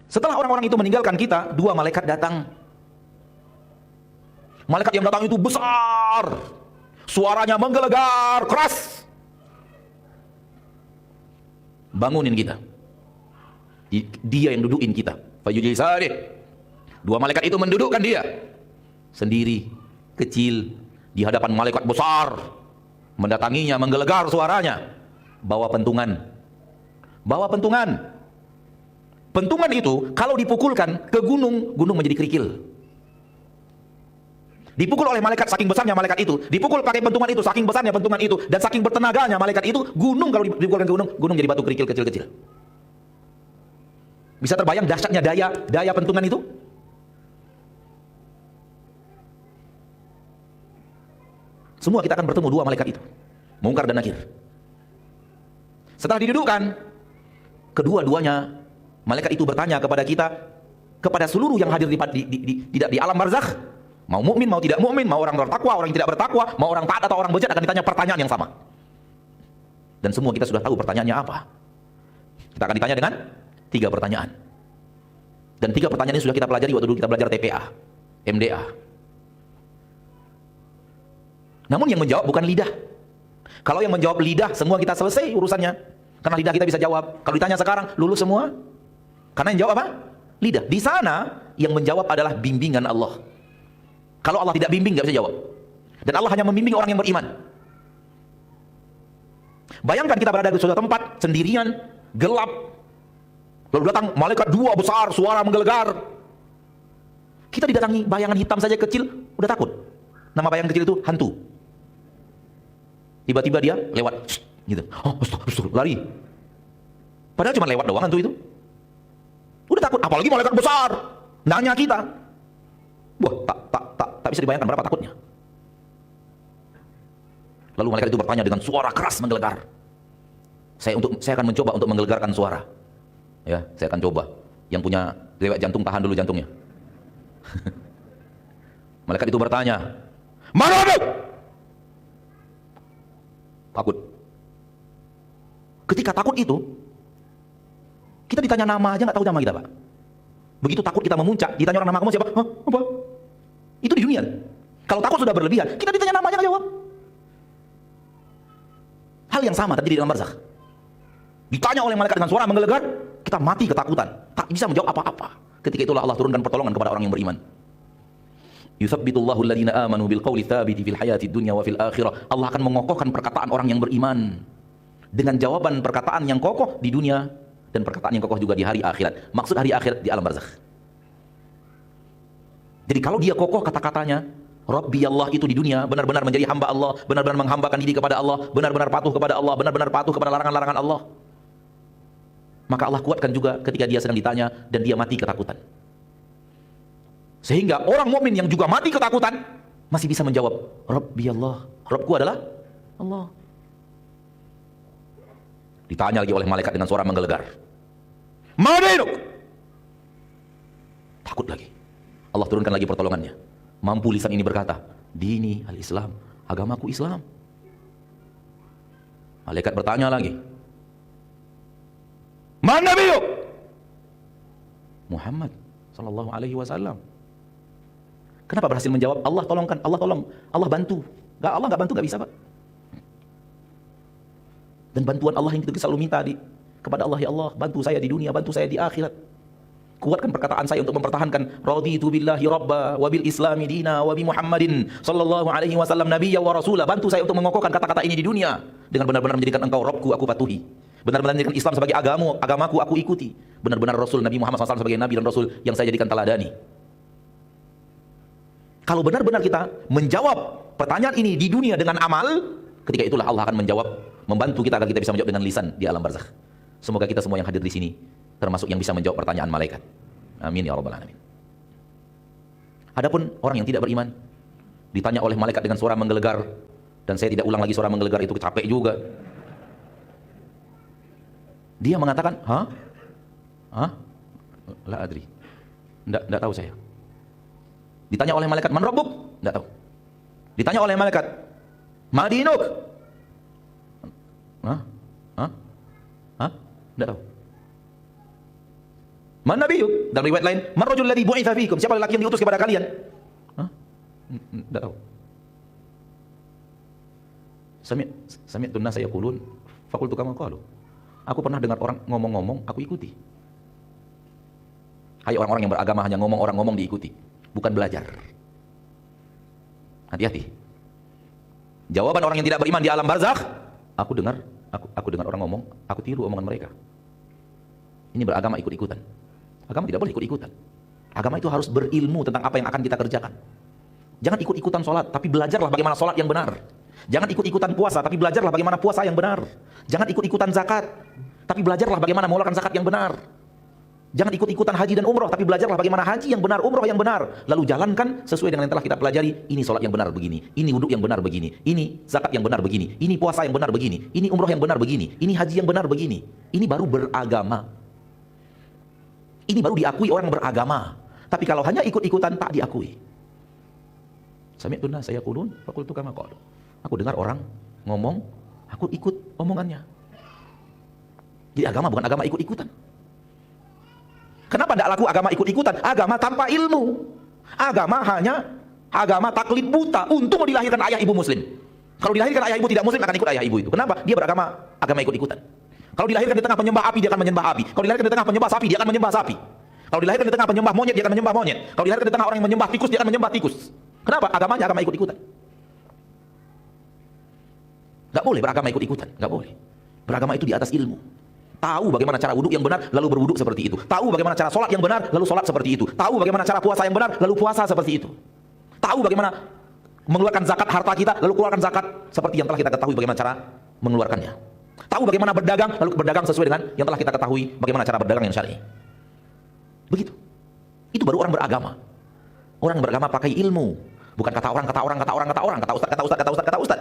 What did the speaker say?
Setelah orang-orang itu meninggalkan kita, dua malaikat datang. Malaikat yang datang itu besar, suaranya menggelegar, keras. Bangunin kita. Dia yang dudukin kita. Fayujlisani. Dua malaikat itu mendudukkan dia. Sendiri, kecil, di hadapan malaikat besar. Mendatanginya, menggelegar suaranya. Bawa pentungan. Bawa pentungan. Pentungan itu kalau dipukulkan ke gunung, gunung menjadi kerikil. Dipukul oleh malaikat saking besarnya malaikat itu, dipukul pakai pentungan itu saking besarnya pentungan itu, dan saking bertenaganya malaikat itu, gunung kalau dipukulkan ke gunung, gunung jadi batu kerikil kecil-kecil. Bisa terbayang dahsyatnya daya pentungan itu? Semua kita akan bertemu dua malaikat itu, Mungkar dan Nakir. Setelah didudukkan, kedua-duanya malaikat itu bertanya kepada kita, kepada seluruh yang hadir di alam barzakh, mau mukmin, mau tidak mukmin, mau orang bertakwa, orang yang tidak bertakwa, mau orang taat atau orang bejat, akan ditanya pertanyaan yang sama. Dan semua kita sudah tahu pertanyaannya apa. Kita akan ditanya dengan 3 pertanyaan. Dan 3 pertanyaan ini sudah kita pelajari waktu dulu kita belajar TPA, MDA. Namun yang menjawab bukan lidah. Kalau yang menjawab lidah, semua kita selesai urusannya. Karena lidah kita bisa jawab. Kalau ditanya sekarang, lulus semua. Karena yang jawab apa? Lidah. Di sana yang menjawab adalah bimbingan Allah. Kalau Allah tidak bimbing, nggak bisa jawab. Dan Allah hanya membimbing orang yang beriman. Bayangkan kita berada di suatu tempat sendirian, gelap. Lalu datang malaikat 2 besar, suara menggelegar. Kita didatangi bayangan hitam saja kecil, udah takut. Nama bayangan kecil itu hantu. Tiba-tiba dia lewat, gitu. Oh, astagfirullah, lari. Padahal cuma lewat doang hantu itu. Udah takut, apalagi malaikat besar nanya kita. Wah, tak bisa dibayangkan berapa takutnya. Lalu malaikat itu bertanya dengan suara keras menggelegar. Saya akan mencoba untuk menggelegarkan suara. Ya, saya akan coba. Yang punya riwayat jantung tahan dulu jantungnya. Malaikat itu bertanya, "Mana ada?" Takut. Ketika takut itu, kita ditanya nama aja nggak tahu nama kita, Pak. Begitu takut kita memuncak, ditanya orang nama kamu siapa? Hah? Apa? Itu di dunia. Kalau takut sudah berlebihan, kita ditanya nama aja nggak jawab. Hal yang sama terjadi di dalam barzakh. Ditanya oleh malaikat dengan suara menggelegar, kita mati ketakutan, tak bisa menjawab apa-apa. Ketika itulah Allah turunkan pertolongan kepada orang yang beriman. Yutsabbitullahu alladhina amanu bil qawli tsabiti fil hayatid dunya wa fil akhirah. Allah akan mengokohkan perkataan orang yang beriman dengan jawaban perkataan yang kokoh di dunia dan perkataan yang kokoh juga di hari akhirat. Maksud hari akhirat di alam barzakh. Jadi kalau dia kokoh kata-katanya, Rabbi Allah itu di dunia benar-benar menjadi hamba Allah, benar-benar menghambakan diri kepada Allah, benar-benar patuh kepada Allah, benar-benar patuh kepada larangan-larangan Allah. Maka Allah kuatkan juga ketika dia sedang ditanya dan dia mati ketakutan. Sehingga orang mukmin yang juga mati ketakutan masih bisa menjawab, Rabbi Allah, Rabbku adalah Allah. Ditanya lagi oleh malaikat dengan suara menggelegar, Madinuk. Takut lagi. Allah turunkan lagi pertolongannya. Mampu lisan ini berkata, Dini al-Islam, agamaku Islam. Malaikat bertanya lagi, Man nabiyuk? Muhammad sallallahu alaihi wasallam. Kenapa berhasil menjawab? Allah tolongkan, Allah tolong, Allah bantu. Allah nggak bantu nggak bisa, Pak. Dan bantuan Allah yang kita selalu minta kepada Allah, ya Allah, bantu saya di dunia, bantu saya di akhirat. Kuatkan perkataan saya untuk mempertahankan raditu billahi rabba wa bil islami dina wa bi Muhammadin sallallahu alaihi wasallam nabiyya wa rasula. Bantu saya untuk mengokohkan kata-kata ini di dunia dengan benar-benar menjadikan engkau Rabbku aku patuhi. Benar-benar menjadikan Islam sebagai agamaku aku ikuti. Benar-benar Rasul Nabi Muhammad SAW sebagai Nabi dan Rasul yang saya jadikan taladani. Kalau benar-benar kita menjawab pertanyaan ini di dunia dengan amal, ketika itulah Allah akan menjawab, membantu kita agar kita bisa menjawab dengan lisan di alam barzakh. Semoga kita semua yang hadir di sini termasuk yang bisa menjawab pertanyaan malaikat. Amin ya rabbal alamin. Adapun orang yang tidak beriman ditanya oleh malaikat dengan suara menggelegar, dan saya tidak ulang lagi suara menggelegar itu, capek juga. Dia mengatakan, "Hah? La adri." Enggak tahu saya. Ditanya oleh malaikat, "Man rabbuk?" Enggak tahu. Ditanya oleh malaikat, "Ma dinuk?" Enggak tahu. Man nabiyuk? Dalam riwayat lain, man rajul ladzi bu'itsa fiikum? Siapa lelaki yang diutus kepada kalian? Hah? Enggak tahu. Sami'tun nasa yaqulun faqultu kama qalu. Aku pernah dengar orang ngomong-ngomong, aku ikuti. Hai orang-orang yang beragama hanya ngomong, orang ngomong diikuti, bukan belajar. Hati-hati. Jawaban orang yang tidak beriman di alam barzakh, aku dengar orang ngomong, aku tiru omongan mereka. Ini beragama ikut-ikutan. Agama tidak boleh ikut-ikutan. Agama itu harus berilmu tentang apa yang akan kita kerjakan. Jangan ikut-ikutan sholat, tapi belajarlah bagaimana sholat yang benar. Jangan ikut-ikutan puasa, tapi belajarlah bagaimana puasa yang benar. Jangan ikut-ikutan zakat, tapi belajarlah bagaimana mengeluarkan zakat yang benar. Jangan ikut-ikutan haji dan umroh, tapi belajarlah bagaimana haji yang benar, umroh yang benar. Lalu jalankan sesuai dengan yang telah kita pelajari. Ini sholat yang benar begini, ini wudhu yang benar begini, ini zakat yang benar begini, ini puasa yang benar begini, ini umroh yang benar begini, ini haji yang benar begini. Ini baru beragama. Ini baru diakui orang beragama. Tapi kalau hanya ikut-ikutan, tak diakui. Sami'tun nasa yaqulun faqultu kama qalu. Aku dengar orang ngomong, aku ikut omongannya. Jadi agama bukan agama ikut-ikutan. Kenapa tidak laku agama ikut-ikutan? Agama tanpa ilmu. Agama hanya agama taklid buta. Untung dilahirkan ayah ibu muslim. Kalau dilahirkan ayah ibu tidak muslim, akan ikut ayah ibu itu. Kenapa? Dia beragama agama ikut-ikutan. Kalau dilahirkan di tengah penyembah api, dia akan menyembah api. Kalau dilahirkan di tengah penyembah sapi, dia akan menyembah sapi. Kalau dilahirkan di tengah penyembah monyet, dia akan menyembah monyet. Kalau dilahirkan di tengah orang yang menyembah tikus, dia akan menyembah tikus. Kenapa? Agamanya agama ikut-ikutan. Gak boleh beragama ikut-ikutan, gak boleh. Beragama itu di atas ilmu. Tahu bagaimana cara wudhu yang benar, lalu berwudhu seperti itu. Tahu bagaimana cara sholat yang benar, lalu sholat seperti itu. Tahu bagaimana cara puasa yang benar, lalu puasa seperti itu. Tahu bagaimana mengeluarkan zakat harta kita, lalu keluarkan zakat seperti yang telah kita ketahui bagaimana cara mengeluarkannya. Tahu bagaimana berdagang, lalu berdagang sesuai dengan yang telah kita ketahui bagaimana cara berdagang yang syar'i. Begitu. Itu baru orang beragama. Orang beragama pakai ilmu, bukan kata orang, kata ustaz.